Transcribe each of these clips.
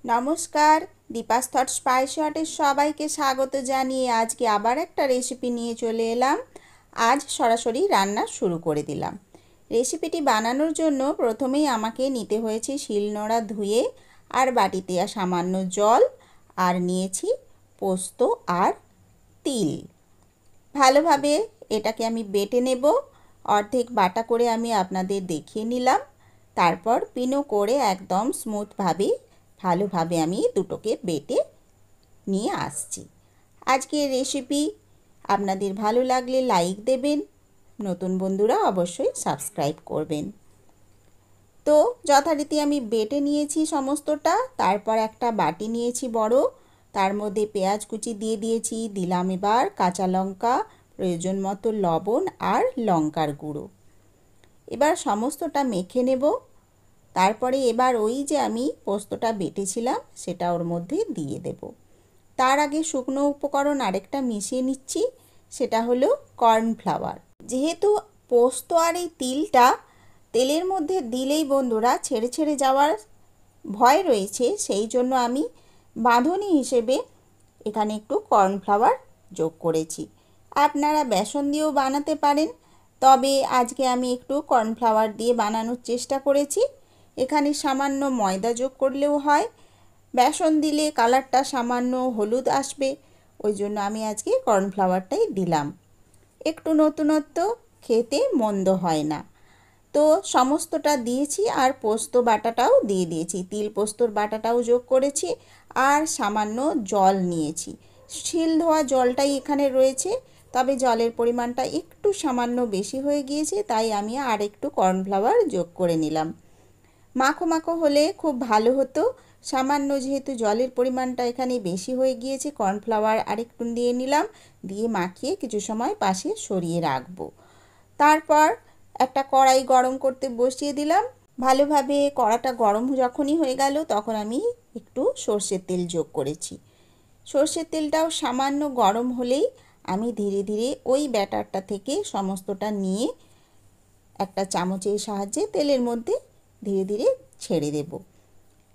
নমস্কার, Deepa's thought spicy হটের সবাইকে স্বাগত জানিয়ে আজকে আবার একটা রেসিপি নিয়ে চলে এলাম। আজ সরাসরি রান্না শুরু করে দিলাম। রেসিপিটি বানানোর জন্য প্রথমেই আমাকে নিতে হয়েছে শিলনোড়া ধুয়ে আর বাটিতে সামান্য জল, আর নিয়েছি পোস্ত আর তিল। ভালোভাবে এটাকে আমি বেটে নেব। অর্ধেক বাটা করে আমি আপনাদের দেখিয়ে নিলাম। তারপর পিনো করে একদম স্মুথভাবে ভালোভাবে আমি দুটোকে বেটে নিয়ে আসছি। আজকের রেসিপি আপনাদের ভালো লাগলে লাইক দেবেন, নতুন বন্ধুরা অবশ্যই সাবস্ক্রাইব করবেন। তো যথারীতি আমি বেটে নিয়েছি সমস্তটা। তারপর একটা বাটি নিয়েছি বড়, তার মধ্যে পেঁয়াজ কুচি দিয়ে দিয়েছি, দিলাম এবার কাঁচা লঙ্কা, প্রয়োজন মতো লবণ আর লঙ্কার গুঁড়ো। এবার সমস্তটা মেখে নেব। তারপরে এবার ওই যে আমি পোস্তটা বেটেছিলাম সেটা ওর মধ্যে দিয়ে দেব। তার আগে শুকনো উপকরণ আরেকটা মিশিয়ে নিচ্ছি, সেটা হলো কর্নফ্লাওয়ার। যেহেতু পোস্ত আর এই তিলটা তেলের মধ্যে দিলেই বন্ধুরা ছেড়ে ছেড়ে যাওয়ার ভয় রয়েছে, সেই জন্য আমি বাঁধনি হিসেবে এখানে একটু কর্নফ্লাওয়ার যোগ করেছি। আপনারা বেসন দিয়েও বানাতে পারেন, তবে আজকে আমি একটু কর্নফ্লাওয়ার দিয়ে বানানোর চেষ্টা করেছি। এখানে সামান্য ময়দা যোগ করলেও হয়, বেসন দিলে কালারটা সামান্য হলুদ আসবে, ওই জন্য আমি আজকে কর্নফ্লাওয়ারটাই দিলাম। একটু নতুনত্ব, খেতে মন্দ হয় না। তো সমস্তটা দিয়েছি আর পোস্ত বাটাটাও দিয়ে দিয়েছি, তিল পোস্তর বাটাটাও যোগ করেছি আর সামান্য জল নিয়েছি। শিল ধোয়া জলটাই এখানে রয়েছে, তবে জলের পরিমাণটা একটু সামান্য বেশি হয়ে গিয়েছে, তাই আমি আর একটু কর্নফ্লাওয়ার যোগ করে নিলাম। মাখো মাখো হলে খুব ভালো হতো, সামান্য যেহেতু জলের পরিমাণটা এখানে বেশি হয়ে গিয়েছে, কর্নফ্লাওয়ার আরেকটু দিয়ে নিলাম, দিয়ে মাখিয়ে কিছু সময় পাশে সরিয়ে রাখবো। তারপর একটা কড়াই গরম করতে বসিয়ে দিলাম। ভালোভাবে কড়াটা গরম যখনই হয়ে গেল তখন আমি একটু সর্ষের তেল যোগ করেছি। সর্ষের তেলটাও সামান্য গরম হলেই আমি ধীরে ধীরে ওই ব্যাটারটা থেকে সমস্তটা নিয়ে একটা চামচের সাহায্যে তেলের মধ্যে ধীরে ধীরে ছেড়ে দেব।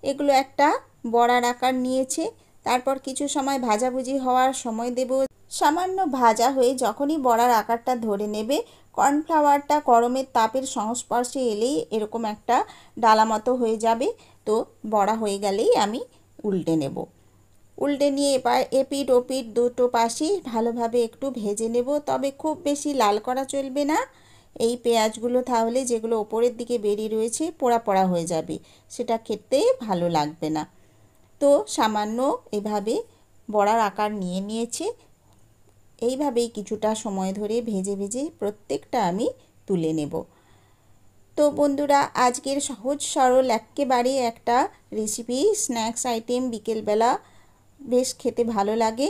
এগুলো একটা বড়ার আকার নিয়েছে। তারপর কিছু সময় ভাজাভুজি হওয়ার সময় দেব। সামান্য ভাজা হয়ে যখনই বড়ার আকারটা ধরে নেবে, কর্নফ্লাওয়ারটা গরমের তাপের সংস্পর্শে এলেই এরকম একটা ডালা মতো হয়ে যাবে। তো বড়া হয়ে গেলেই আমি উল্টে নেব। উল্টে নিয়ে এবার এপিঠ ওপিঠ দুটো পাশেই ভালোভাবে একটু ভেজে নেব, তবে খুব বেশি লাল করা চলবে না। এই পেঁয়াজগুলো তাহলে যেগুলো ওপরের দিকে বেরিয়ে রয়েছে পোড়া পোড়া হয়ে যাবে, সেটা খেতে ভালো লাগবে না। তো সামান্য এভাবে বড়ার আকার নিয়ে নিয়েছে। এইভাবেই কিছুটা সময় ধরে ভেজে ভেজে প্রত্যেকটা আমি তুলে নেব। তো বন্ধুরা, আজকের সহজ সরল একেবারে একটা রেসিপি, স্ন্যাক্স আইটেম, বিকেলবেলা বেশ খেতে ভালো লাগে,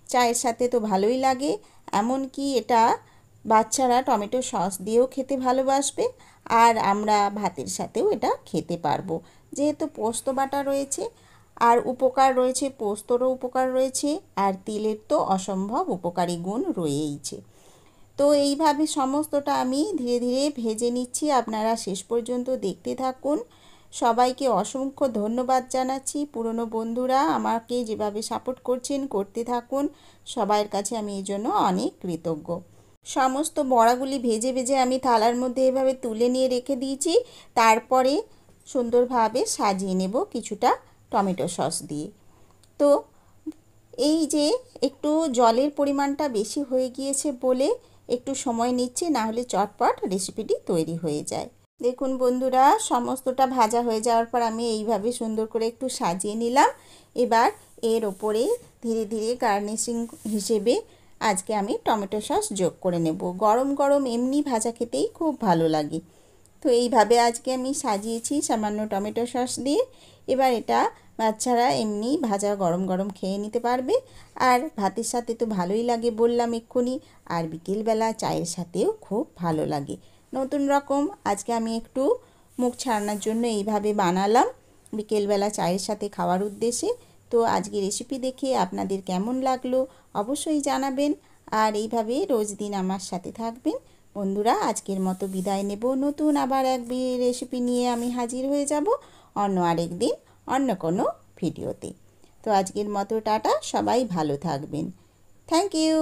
চায়ের সাথে তো ভালোই লাগে। এমনকি এটা বাচ্চারা টমেটো সস দিয়েও খেতে ভালোবাসবে, আর আমরা ভাতের সাথেও এটা খেতে পারবো। যেহেতু পোস্ত বাটা রয়েছে আর উপকার রয়েছে, পোস্তরও উপকার রয়েছে, আর তিলের তো অসম্ভব উপকারী গুণ রয়েইছে। তো এইভাবে সমস্তটা আমি ধীরে ধীরে ভেজে নিচ্ছি, আপনারা শেষ পর্যন্ত দেখতে থাকুন। সবাইকে অসংখ্য ধন্যবাদ জানাচ্ছি। পুরনো বন্ধুরা আমাকে যেভাবে সাপোর্ট করছেন, করতে থাকুন, সবার কাছে আমি এই জন্য অনেক কৃতজ্ঞ। সমস্ত বড়াগুলি ভেজে ভেজে আমি থালার মধ্যে এভাবে তুলে নিয়ে রেখে দিয়েছি। তারপরে সুন্দরভাবে সাজিয়ে নেব কিছুটা টমেটো সস দিয়ে। তো এই যে একটু জলের পরিমাণটা বেশি হয়ে গিয়েছে বলে একটু সময় নিচ্ছে, না হলে চটপট রেসিপিটি তৈরি হয়ে যায়। দেখুন বন্ধুরা, সমস্তটা ভাজা হয়ে যাওয়ার পর আমি এইভাবে সুন্দর করে একটু সাজিয়ে নিলাম। এবার এর ওপরে ধীরে ধীরে গার্নিশিং হিসেবে আজকে আমি টমেটো সস যোগ করে নেব। গরম গরম এমনি ভাজা খেতেই খুব ভালো লাগে। তো এইভাবে আজকে আমি সাজিয়েছি সামান্য টমেটো সস দিয়ে। এবার এটা বাচ্চারা এমনি ভাজা গরম গরম খেয়ে নিতে পারবে, আর ভাতের সাথে তো ভালোই লাগে বললাম এক্ষুনি, আর বিকেলবেলা চায়ের সাথেও খুব ভালো লাগে। নতুন রকম আজকে আমি একটু মুখ ছাড়ানোর জন্য এইভাবে বানালাম বিকেলবেলা চায়ের সাথে খাওয়ার উদ্দেশ্যে। তো আজকে রেসিপি দেখে আপনাদের কেমন লাগলো অবশ্যই জানাবেন, আর এইভাবে রোজ দিন আমার সাথে থাকবেন। বন্ধুরা, আজকের মতো বিদায় নেব। নতুন আবার এক রেসিপি নিয়ে আমি হাজির হয়ে যাব অন্য আরেক দিন, অন্য কোনো ভিডিওতে। তো আজকের মতো টাটা, সবাই ভালো থাকবেন। Thank you.